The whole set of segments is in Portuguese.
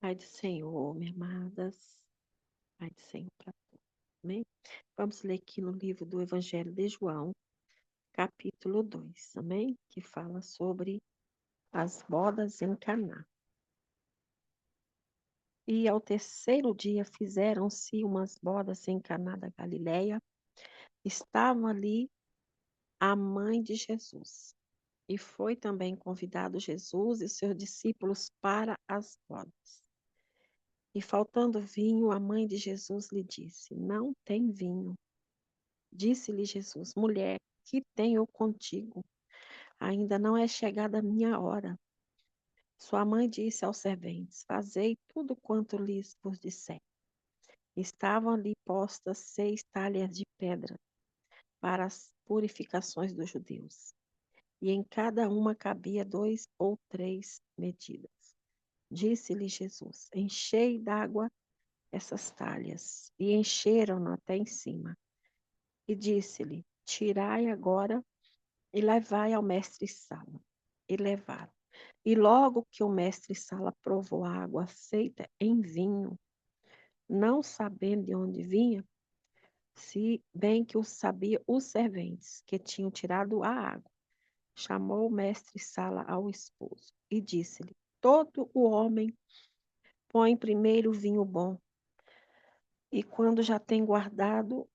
Pai do Senhor, minhas amadas, Pai do Senhor para todos, amém? Vamos ler aqui no livro do Evangelho de João, capítulo 2, amém? Que fala sobre as bodas em Caná. E ao terceiro dia fizeram-se umas bodas em Caná da Galileia. Estavam ali a mãe de Jesus. E foi também convidado Jesus e seus discípulos para as bodas. E faltando vinho, a mãe de Jesus lhe disse: Não tem vinho. Disse-lhe Jesus: Mulher, que tenho contigo? Ainda não é chegada a minha hora. Sua mãe disse aos serventes: Fazei tudo quanto lhes vos disser. Estavam ali postas 6 talhas de pedra para as purificações dos judeus, e em cada uma cabia 2 ou 3 medidas. Disse-lhe Jesus: Enchei d'água essas talhas. E encheram-no até em cima. E disse-lhe: Tirai agora e levai ao mestre-sala. E levaram. E logo que o mestre-sala provou a água feita em vinho, não sabendo de onde vinha, se bem que o sabia os serventes que tinham tirado a água, chamou o mestre-sala ao esposo e disse-lhe: Todo o homem põe primeiro o vinho bom, e quando já tem guardado,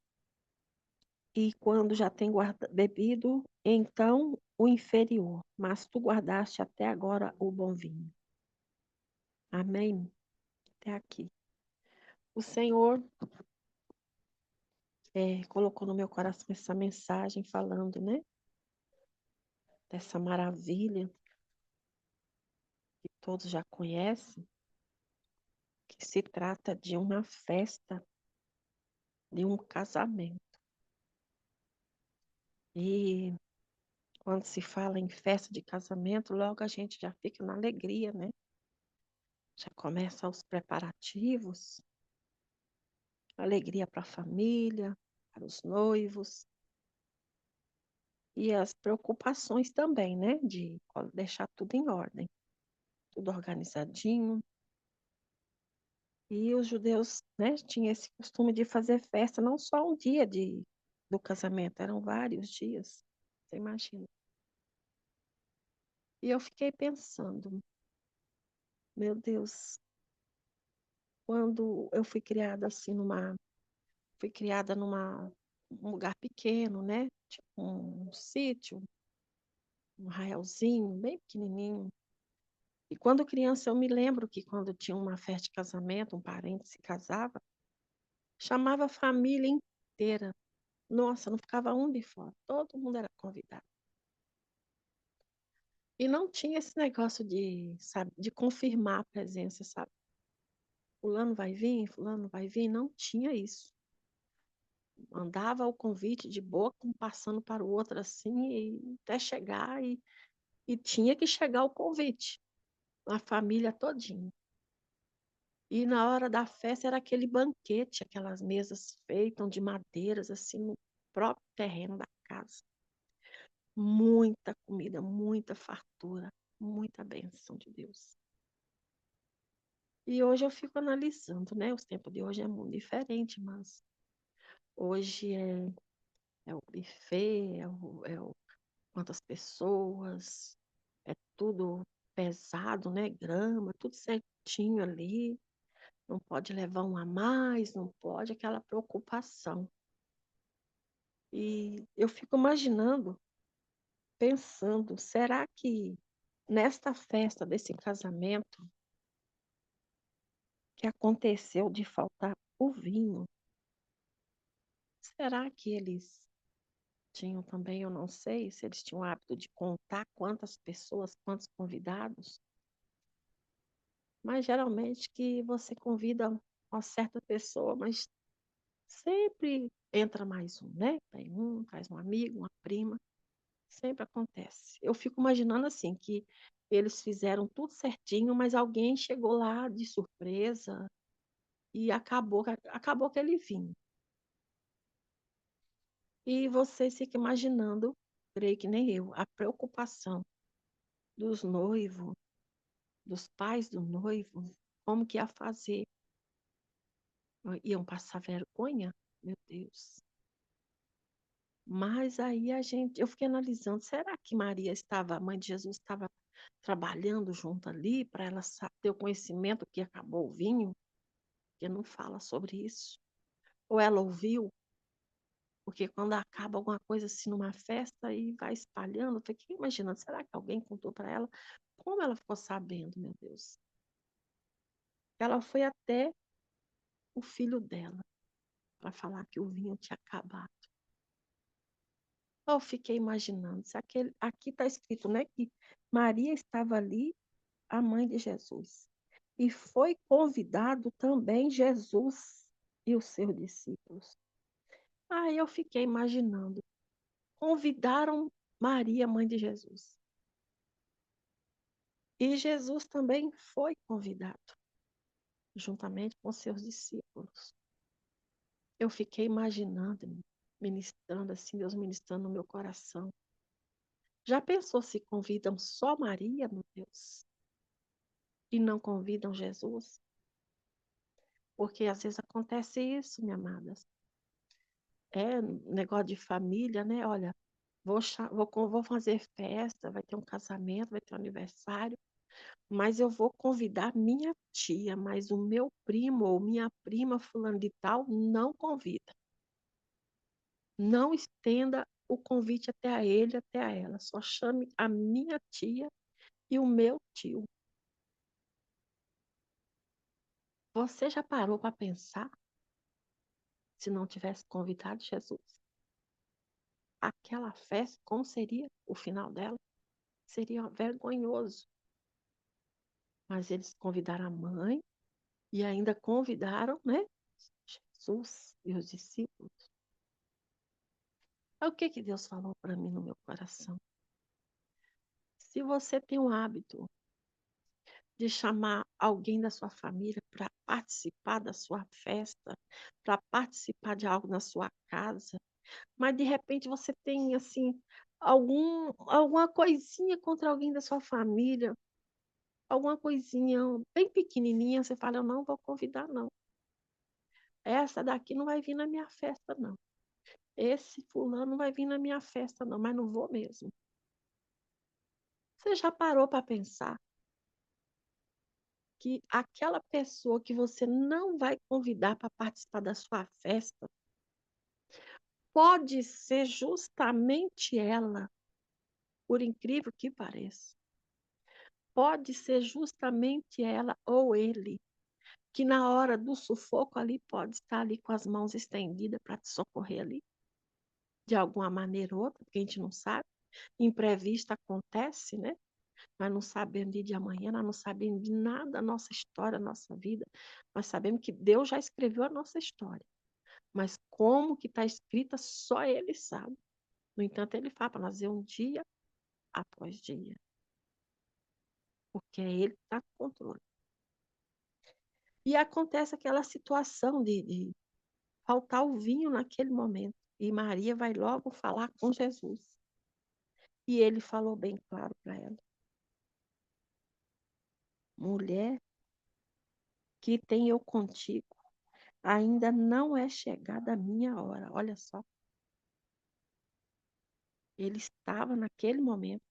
bebido, então o inferior, mas tu guardaste até agora o bom vinho. Amém? Até aqui. O Senhor colocou no meu coração essa mensagem falando, né? Dessa maravilha que todos já conhecem, que se trata de uma festa, de um casamento. E quando se fala em festa de casamento, logo a gente já fica na alegria, né? Já começa os preparativos, alegria para a família, para os noivos, e as preocupações também, né? De deixar tudo em ordem, tudo organizadinho. E os judeus, né, tinham esse costume de fazer festa, não só um dia do casamento, eram vários dias, você imagina. E eu fiquei pensando, meu Deus, quando eu fui criada um lugar pequeno, né? Tipo um sítio, um arraialzinho, bem pequenininho. E quando criança, eu me lembro que quando tinha uma festa de casamento, um parente se casava, chamava a família inteira. Nossa, não ficava um de fora, todo mundo era convidado. E não tinha esse negócio de, sabe, de confirmar a presença, sabe? Fulano vai vir, não tinha isso. Mandava o convite de boca, um passando para o outro assim, e até chegar, e tinha que chegar o convite, a família todinha. E na hora da festa era aquele banquete, aquelas mesas feitas de madeiras, assim, no próprio terreno da casa. Muita comida, muita fartura, muita bênção de Deus. E hoje eu fico analisando, né? Os tempos de hoje é muito diferente, mas hoje é o buffet, quantas pessoas, é tudo pesado, né? Grama, tudo certinho ali. Não pode levar um a mais, não pode, aquela preocupação. E eu fico imaginando, pensando, será que nesta festa desse casamento que aconteceu de faltar o vinho, será que eles tinham também, eu não sei, se eles tinham o hábito de contar quantas pessoas, quantos convidados, mas geralmente que você convida uma certa pessoa, mas sempre entra mais um, né? Vem um, traz um amigo, uma prima, sempre acontece. Eu fico imaginando assim, que eles fizeram tudo certinho, mas alguém chegou lá de surpresa e acabou aquele vinho. E você fica imaginando, creio que nem eu, a preocupação dos noivos, dos pais do noivo, como que ia fazer. Iam passar vergonha? Meu Deus. Mas aí eu fiquei analisando, será que a mãe de Jesus estava trabalhando junto ali para ela ter o conhecimento que acabou o vinho? Porque não fala sobre isso. Ou ela ouviu, porque quando acaba alguma coisa assim numa festa e vai espalhando, eu fiquei imaginando, será que alguém contou para ela? Como ela ficou sabendo, meu Deus? Ela foi até o filho dela para falar que o vinho tinha acabado. Eu fiquei imaginando, se aqui está escrito, né, que Maria estava ali, a mãe de Jesus, e foi convidado também Jesus e os seus discípulos. Aí eu fiquei imaginando, convidaram Maria, mãe de Jesus, e Jesus também foi convidado, juntamente com seus discípulos. Eu fiquei imaginando, ministrando assim, Deus ministrando no meu coração. Já pensou se convidam só Maria, meu Deus, e não convidam Jesus? Porque às vezes acontece isso, minha amada. É negócio de família, né? Olha, vou fazer festa, vai ter um casamento, vai ter um aniversário, mas eu vou convidar minha tia, mas o meu primo ou minha prima fulano de tal não convida. Não estenda o convite até a ele, até a ela. Só chame a minha tia e o meu tio. Você já parou para pensar se não tivesse convidado Jesus? Aquela festa, como seria o final dela? Seria vergonhoso. Mas eles convidaram a mãe e ainda convidaram, né, Jesus e os discípulos. Aí o que que Deus falou para mim no meu coração? Se você tem o hábito de chamar alguém da sua família para participar da sua festa, para participar de algo na sua casa, mas de repente você tem assim alguma coisinha contra alguém da sua família, alguma coisinha bem pequenininha, você fala, eu não vou convidar não. Essa daqui não vai vir na minha festa não. Esse fulano não vai vir na minha festa não, mas não vou mesmo. Você já parou para pensar que aquela pessoa que você não vai convidar para participar da sua festa pode ser justamente ela, por incrível que pareça. Pode ser justamente ela ou ele, que na hora do sufoco ali pode estar ali com as mãos estendidas para te socorrer ali, de alguma maneira ou outra, porque a gente não sabe. Imprevisto acontece, né? Nós não sabemos dia de amanhã, nós não sabemos de nada da nossa história, da nossa vida. Nós sabemos que Deus já escreveu a nossa história. Mas como que está escrita, só Ele sabe. No entanto, Ele fala para nós ver um dia após dia. Porque é Ele que está no controle. E acontece aquela situação de faltar o vinho naquele momento. E Maria vai logo falar com Jesus. E ele falou bem claro para ela: mulher, que tenho eu contigo, ainda não é chegada a minha hora. Olha só, ele estava naquele momento,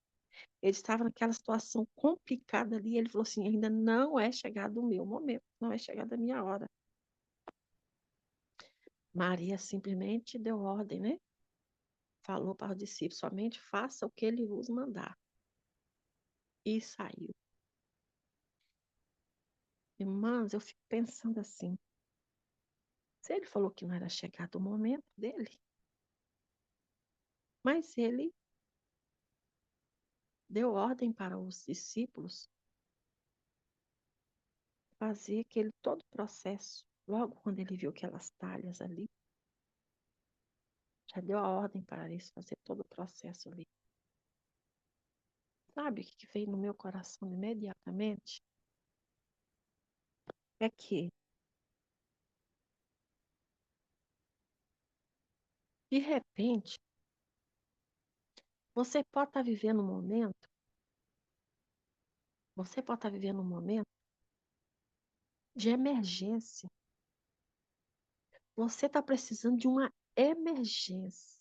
ele estava naquela situação complicada ali. Ele falou assim: ainda não é chegado o meu momento, não é chegada a minha hora. Maria simplesmente deu ordem, né? Falou para os discípulos: somente faça o que ele vos mandar. E saiu. Irmãs, eu fico pensando assim: se ele falou que não era chegado o momento dele, mas ele deu ordem para os discípulos fazer aquele todo o processo. Logo quando ele viu aquelas talhas ali, já deu a ordem para eles fazer todo o processo ali. Sabe o que veio no meu coração imediatamente? É que, de repente, você pode estar vivendo um momento, você pode estar vivendo um momento de emergência. Você está precisando de uma emergência.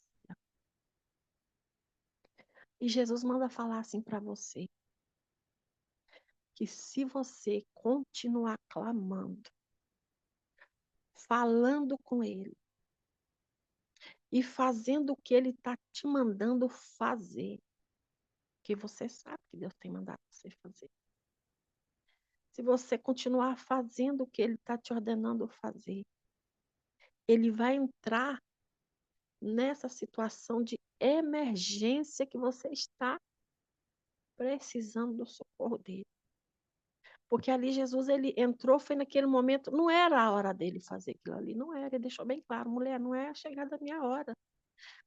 E Jesus manda falar assim para você, que se você continuar clamando, falando com Ele e fazendo o que Ele está te mandando fazer, que você sabe que Deus tem mandado você fazer. Se você continuar fazendo o que Ele está te ordenando fazer, Ele vai entrar nessa situação de emergência que você está precisando do socorro dele. Porque ali Jesus, ele entrou, foi naquele momento, não era a hora dele fazer aquilo ali, não era, ele deixou bem claro, mulher, não é a chegada da minha hora.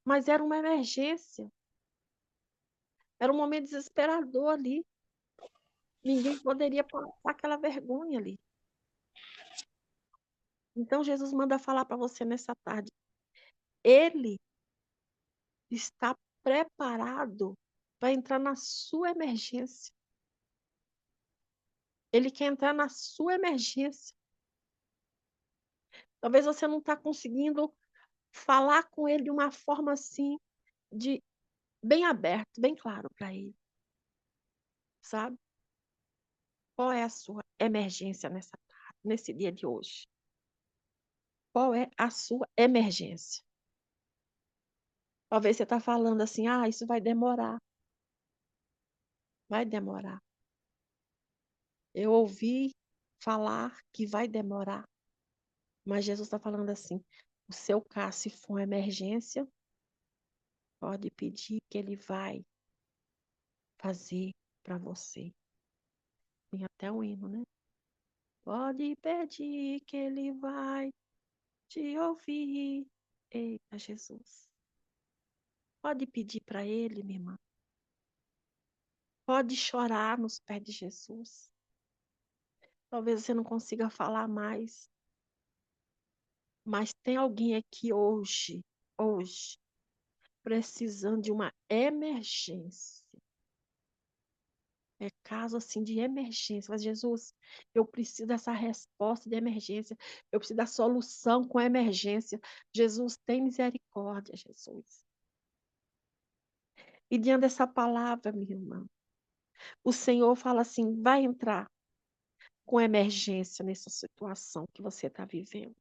Mas era uma emergência, era um momento desesperador ali. Ninguém poderia passar aquela vergonha ali. Então Jesus manda falar para você nessa tarde, ele está preparado para entrar na sua emergência. Ele quer entrar na sua emergência. Talvez você não está conseguindo falar com ele de uma forma assim, de bem aberto, bem claro para ele, sabe? Qual é a sua emergência nesse dia de hoje? Qual é a sua emergência? Talvez você está falando assim, isso vai demorar. Vai demorar. Eu ouvi falar que vai demorar. Mas Jesus está falando assim, o seu caso, se for uma emergência, pode pedir que ele vai fazer para você. Tem até um hino, né? Pode pedir que ele vai te ouvir. Eita, Jesus. Pode pedir para ele, minha irmã. Pode chorar nos pés de Jesus. Talvez você não consiga falar mais. Mas tem alguém aqui hoje, precisando de uma emergência. É caso assim de emergência. Mas, Jesus, eu preciso dessa resposta de emergência. Eu preciso da solução com emergência. Jesus, tem misericórdia, Jesus. E diante dessa palavra, minha irmã, o Senhor fala assim: vai entrar com emergência nessa situação que você está vivendo.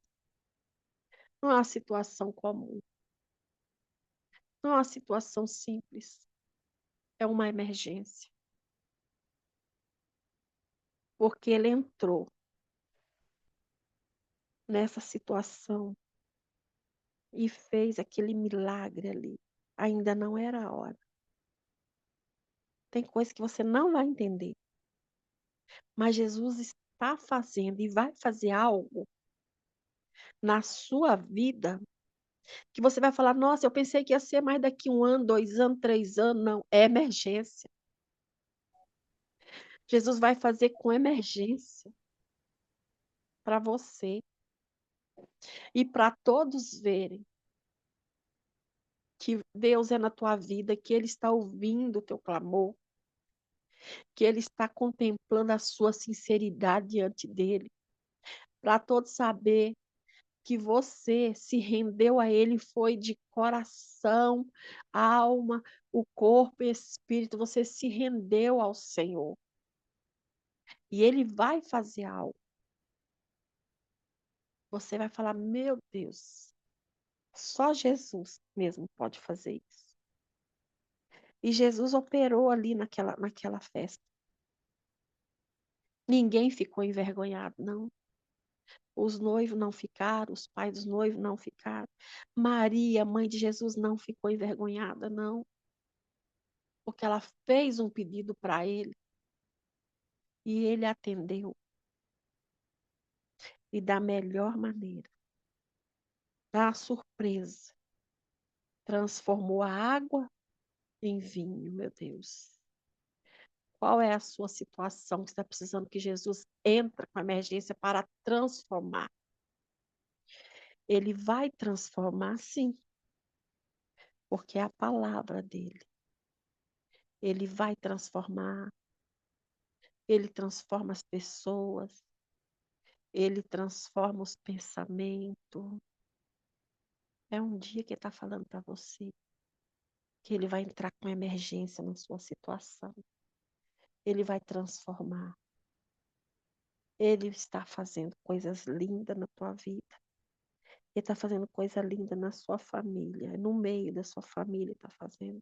Não é uma situação comum. Não é uma situação simples. É uma emergência. Porque ele entrou nessa situação e fez aquele milagre ali. Ainda não era a hora. Tem coisa que você não vai entender. Mas Jesus está fazendo e vai fazer algo na sua vida que você vai falar: nossa, eu pensei que ia ser mais daqui 1 ano, 2 anos, 3 anos. Não, é emergência. Jesus vai fazer com emergência para você e para todos verem que Deus é na tua vida, que Ele está ouvindo o teu clamor, que Ele está contemplando a sua sinceridade diante dEle, para todos saber que você se rendeu a Ele, foi de coração, alma, o corpo e espírito, você se rendeu ao Senhor. E Ele vai fazer algo. Você vai falar: meu Deus, só Jesus mesmo pode fazer isso. E Jesus operou ali naquela festa. Ninguém ficou envergonhado, não. Os noivos não ficaram, os pais dos noivos não ficaram. Maria, mãe de Jesus, não ficou envergonhada, não. Porque ela fez um pedido para ele e ele atendeu. E da melhor maneira. Da surpresa. Transformou a água em vinho, meu Deus. Qual é a sua situação que está precisando que Jesus entre com a emergência para transformar? Ele vai transformar, sim, porque é a palavra dele. Ele vai transformar, ele transforma as pessoas, Ele transforma os pensamentos. É um dia que ele está falando para você que ele vai entrar com emergência na sua situação. Ele vai transformar. Ele está fazendo coisas lindas na tua vida. Ele está fazendo coisa linda na sua família. No meio da sua família ele está fazendo.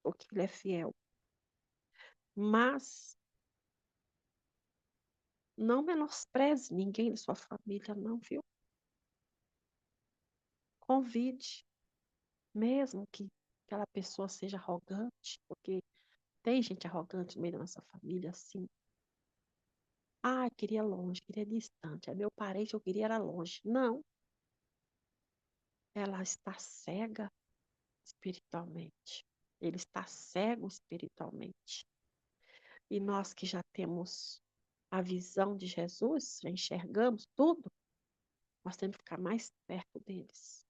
Porque ele é fiel. Mas não menospreze ninguém da sua família, não, viu? Convide, mesmo que aquela pessoa seja arrogante, porque tem gente arrogante no meio da nossa família, assim. Ah, queria longe, queria distante. É meu parente, eu queria era longe. Não, ela está cega espiritualmente. Ele está cego espiritualmente. E nós que já temos a visão de Jesus, já enxergamos tudo, nós temos que ficar mais perto deles.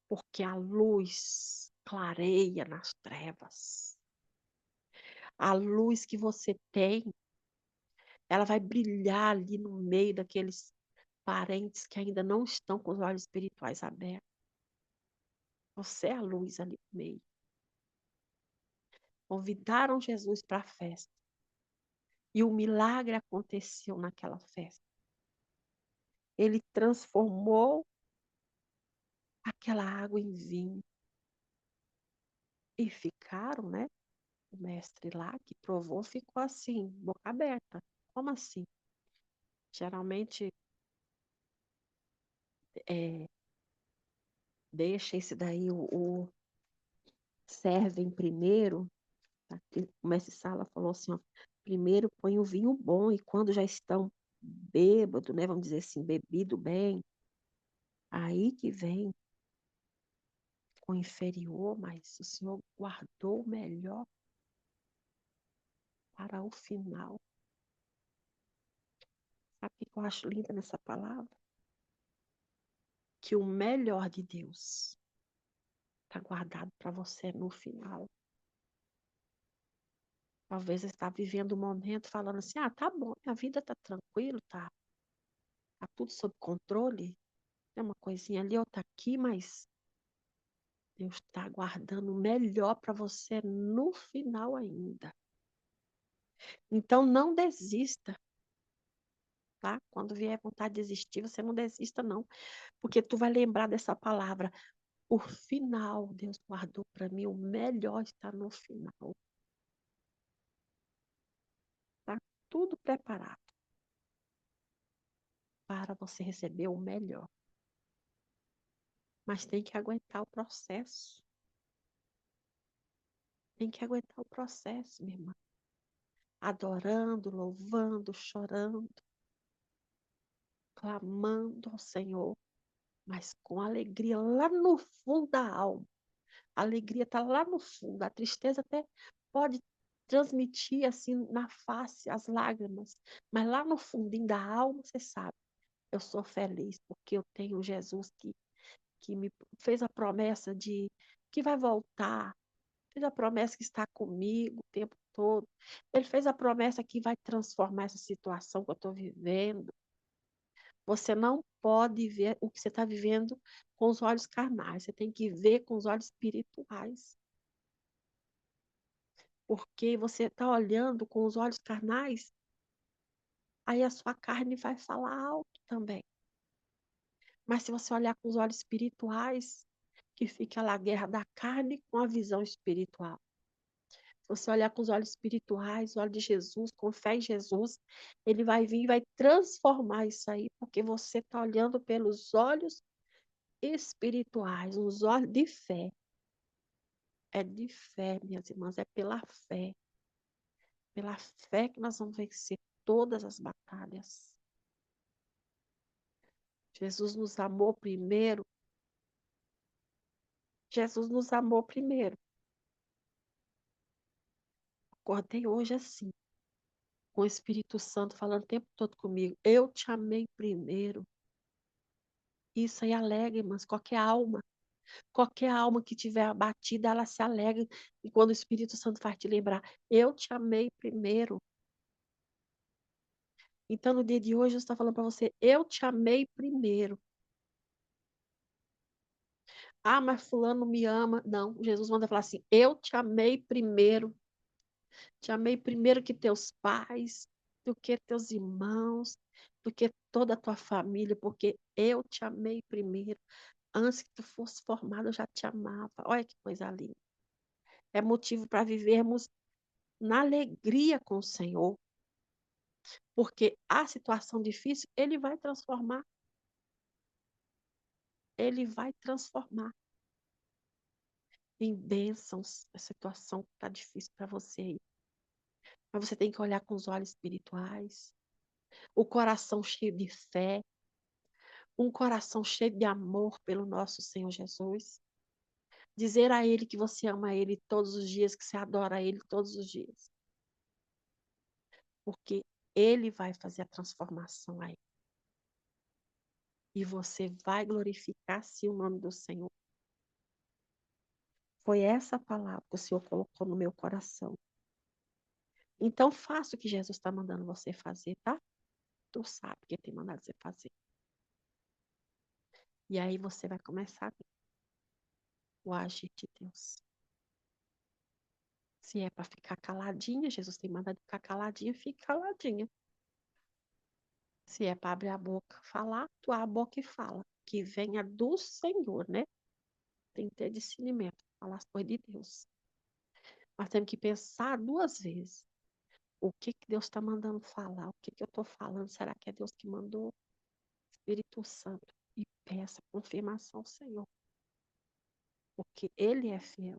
Porque a luz clareia nas trevas. A luz que você tem, ela vai brilhar ali no meio daqueles parentes que ainda não estão com os olhos espirituais abertos. Você é a luz ali no meio. Convidaram Jesus para a festa. E o milagre aconteceu naquela festa. Ele transformou aquela água em vinho. E ficaram, né? O mestre lá que provou ficou assim, boca aberta. Como assim? Geralmente deixa esse daí o servem primeiro. Tá? O mestre Sala falou assim, ó, primeiro põe o vinho bom e quando já estão bêbado, né? Vamos dizer assim, bebido bem, aí que vem com o inferior, mas o Senhor guardou o melhor para o final. Sabe o que eu acho linda nessa palavra? Que o melhor de Deus está guardado para você no final. Talvez você está vivendo um momento falando assim, ah, tá bom, minha vida tá tranquilo, tá tudo sob controle. Tem uma coisinha ali, outra aqui, mas Deus está guardando o melhor para você no final ainda. Então não desista, tá? Quando vier vontade de desistir, você não desista não, porque tu vai lembrar dessa palavra. O final, Deus guardou para mim, o melhor está no final. Tá tudo preparado para você receber o melhor. Mas tem que aguentar o processo. Tem que aguentar o processo, minha irmã. Adorando, louvando, chorando, clamando ao Senhor, mas com alegria lá no fundo da alma. A alegria está lá no fundo, a tristeza até pode transmitir assim na face as lágrimas, mas lá no fundinho da alma você sabe, eu sou feliz porque eu tenho Jesus que me fez a promessa de que vai voltar, fez a promessa que está comigo o tempo todo, ele fez a promessa que vai transformar essa situação que eu estou vivendo. Você não pode ver o que você está vivendo com os olhos carnais. Você tem que ver com os olhos espirituais. Porque você está olhando com os olhos carnais, aí a sua carne vai falar alto também. Mas se você olhar com os olhos espirituais, que fica lá a guerra da carne com a visão espiritual. Se você olhar com os olhos espirituais, o olho de Jesus, com fé em Jesus, ele vai vir e vai transformar isso aí, porque você está olhando pelos olhos espirituais, os olhos de fé. É de fé, minhas irmãs, é pela fé. Pela fé que nós vamos vencer todas as batalhas. Jesus nos amou primeiro. Jesus nos amou primeiro. Acordei hoje assim, com o Espírito Santo falando o tempo todo comigo. Eu te amei primeiro. Isso aí alegra, irmãs, qualquer alma que tiver abatida, ela se alegra. E quando o Espírito Santo faz te lembrar, eu te amei primeiro. Então, no dia de hoje, Jesus está falando para você, eu te amei primeiro. Ah, mas fulano me ama. Não, Jesus manda falar assim, eu te amei primeiro. Te amei primeiro que teus pais, do que teus irmãos, do que toda a tua família, porque eu te amei primeiro. Antes que tu fosse formado, eu já te amava. Olha que coisa linda. É motivo para vivermos na alegria com o Senhor, porque a situação difícil, Ele vai transformar em bênçãos a situação que está difícil para você aí. Mas você tem que olhar com os olhos espirituais, o coração cheio de fé, um coração cheio de amor pelo nosso Senhor Jesus. Dizer a Ele que você ama Ele todos os dias, que você adora Ele todos os dias. Porque Ele vai fazer a transformação aí. E você vai glorificar sim o nome do Senhor. Foi essa palavra que o Senhor colocou no meu coração. Então faça o que Jesus está mandando você fazer, tá? Tu sabe o que tem mandado você fazer. E aí você vai começar a ver o agir de Deus. Se é para ficar caladinha, Jesus tem mandado ficar caladinha, fique caladinha. Se é para abrir a boca, falar, tu abre a boca e fala. Que venha do Senhor, né? Tem que ter discernimento, falar as coisas de Deus. Mas temos que pensar duas vezes. O que Deus está mandando falar? O que eu estou falando? Será que é Deus que mandou? Espírito Santo. E peça confirmação ao Senhor. Porque Ele é fiel.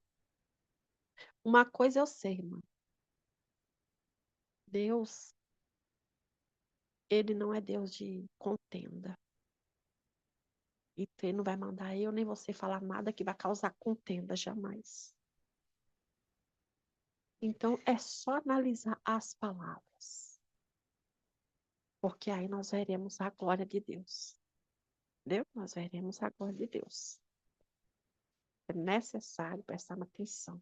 Uma coisa eu sei, irmã. Deus, Ele não é Deus de contenda. Então, Ele não vai mandar eu nem você falar nada que vai causar contenda, jamais. Então, é só analisar as palavras. Porque aí nós veremos a glória de Deus. Entendeu? Nós veremos a glória de Deus. É necessário prestar atenção.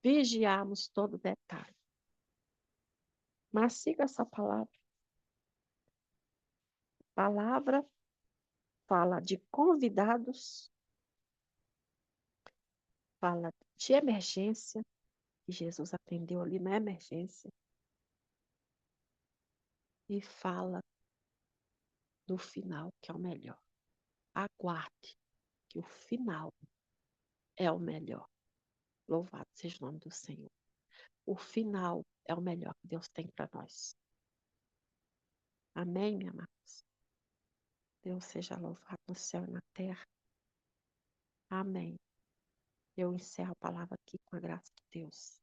Vigiarmos todo detalhe. Mas siga essa palavra. Palavra fala de convidados, fala de emergência, que Jesus atendeu ali na emergência, e fala do final, que é o melhor. Aguarde, que o final é o melhor. Louvado seja o nome do Senhor. O final é o melhor que Deus tem para nós. Amém, minha amados? Deus seja louvado no céu e na terra. Amém. Eu encerro a palavra aqui com a graça de Deus.